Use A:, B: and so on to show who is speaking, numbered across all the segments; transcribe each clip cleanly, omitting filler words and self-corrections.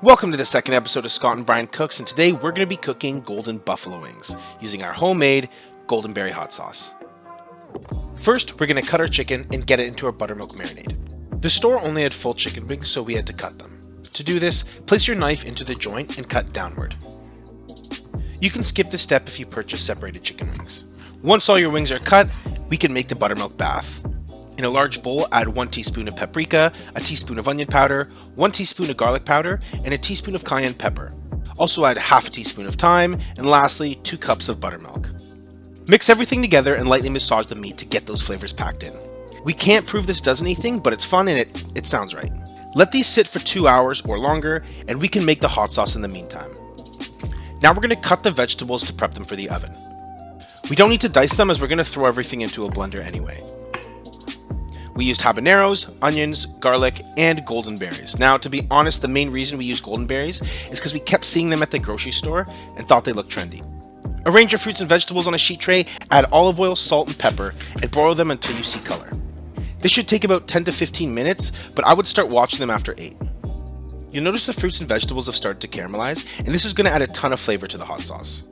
A: Welcome to the second episode of Scott and Brian Cooks, and today we're going to be cooking golden buffalo wings using our homemade golden berry hot sauce. First, we're going to cut our chicken and get it into our buttermilk marinade. The store only had full chicken wings, so we had to cut them. To do this, place your knife into the joint and cut downward. You can skip this step if you purchase separated chicken wings. Once all your wings are cut, we can make the buttermilk bath. In a large bowl, add 1 teaspoon of paprika, a teaspoon of onion powder, 1 teaspoon of garlic powder, and a teaspoon of cayenne pepper. Also add half a teaspoon of thyme, and lastly, 2 cups of buttermilk. Mix everything together and lightly massage the meat to get those flavors packed in. We can't prove this does anything, but it's fun and it sounds right. Let these sit for 2 hours or longer, and we can make the hot sauce in the meantime. Now we're going to cut the vegetables to prep them for the oven. We don't need to dice them as we're going to throw everything into a blender anyway. We used habaneros, onions, garlic, and golden berries. Now, to be honest, the main reason we used golden berries is because we kept seeing them at the grocery store and thought they looked trendy. Arrange your fruits and vegetables on a sheet tray, add olive oil, salt, and pepper, and broil them until you see color. This should take about 10 to 15 minutes, but I would start watching them after 8. You'll notice the fruits and vegetables have started to caramelize, and this is going to add a ton of flavor to the hot sauce.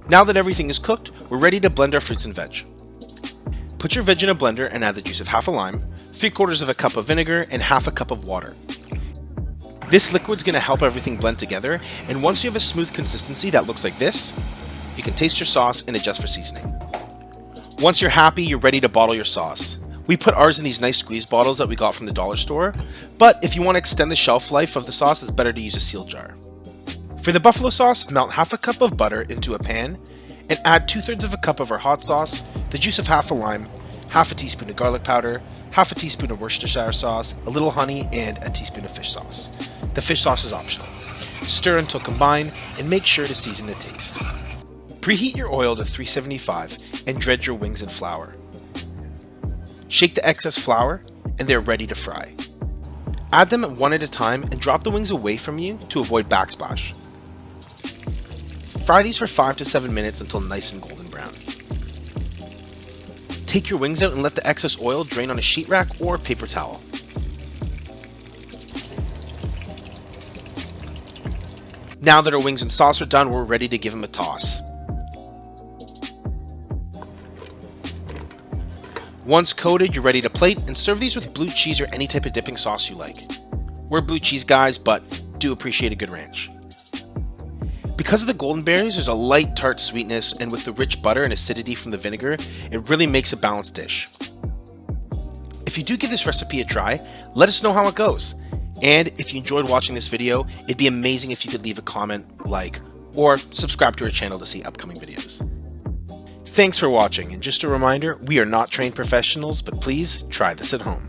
A: Now that everything is cooked, we're ready to blend our fruits and veg. Put your veg in a blender and add the juice of half a lime, 3/4 of a cup of vinegar, and half a cup of water. This liquid's going to help everything blend together, and once you have a smooth consistency that looks like this, you can taste your sauce and adjust for seasoning. Once you're happy, you're ready to bottle your sauce. We put ours in these nice squeeze bottles that we got from the dollar store, but if you want to extend the shelf life of the sauce, it's better to use a sealed jar. For the buffalo sauce, melt half a cup of butter into a pan and add 2/3 of a cup of our hot sauce, the juice of half a lime, half a teaspoon of garlic powder, half a teaspoon of Worcestershire sauce, a little honey, and a teaspoon of fish sauce. The fish sauce is optional. Stir until combined and make sure to season to taste. Preheat your oil to 375 and dredge your wings in flour. Shake the excess flour and they're ready to fry. Add them one at a time and drop the wings away from you to avoid backsplash. Fry these for 5 to 7 minutes until nice and golden brown. Take your wings out and let the excess oil drain on a sheet rack or paper towel. Now that our wings and sauce are done, we're ready to give them a toss. Once coated, you're ready to plate and serve these with blue cheese or any type of dipping sauce you like. We're blue cheese guys, but do appreciate a good ranch. Because of the golden berries, there's a light tart sweetness, and with the rich butter and acidity from the vinegar, it really makes a balanced dish. If you do give this recipe a try, let us know how it goes. And if you enjoyed watching this video, it'd be amazing if you could leave a comment, like, or subscribe to our channel to see upcoming videos. Thanks for watching, and just a reminder, we are not trained professionals, but please try this at home.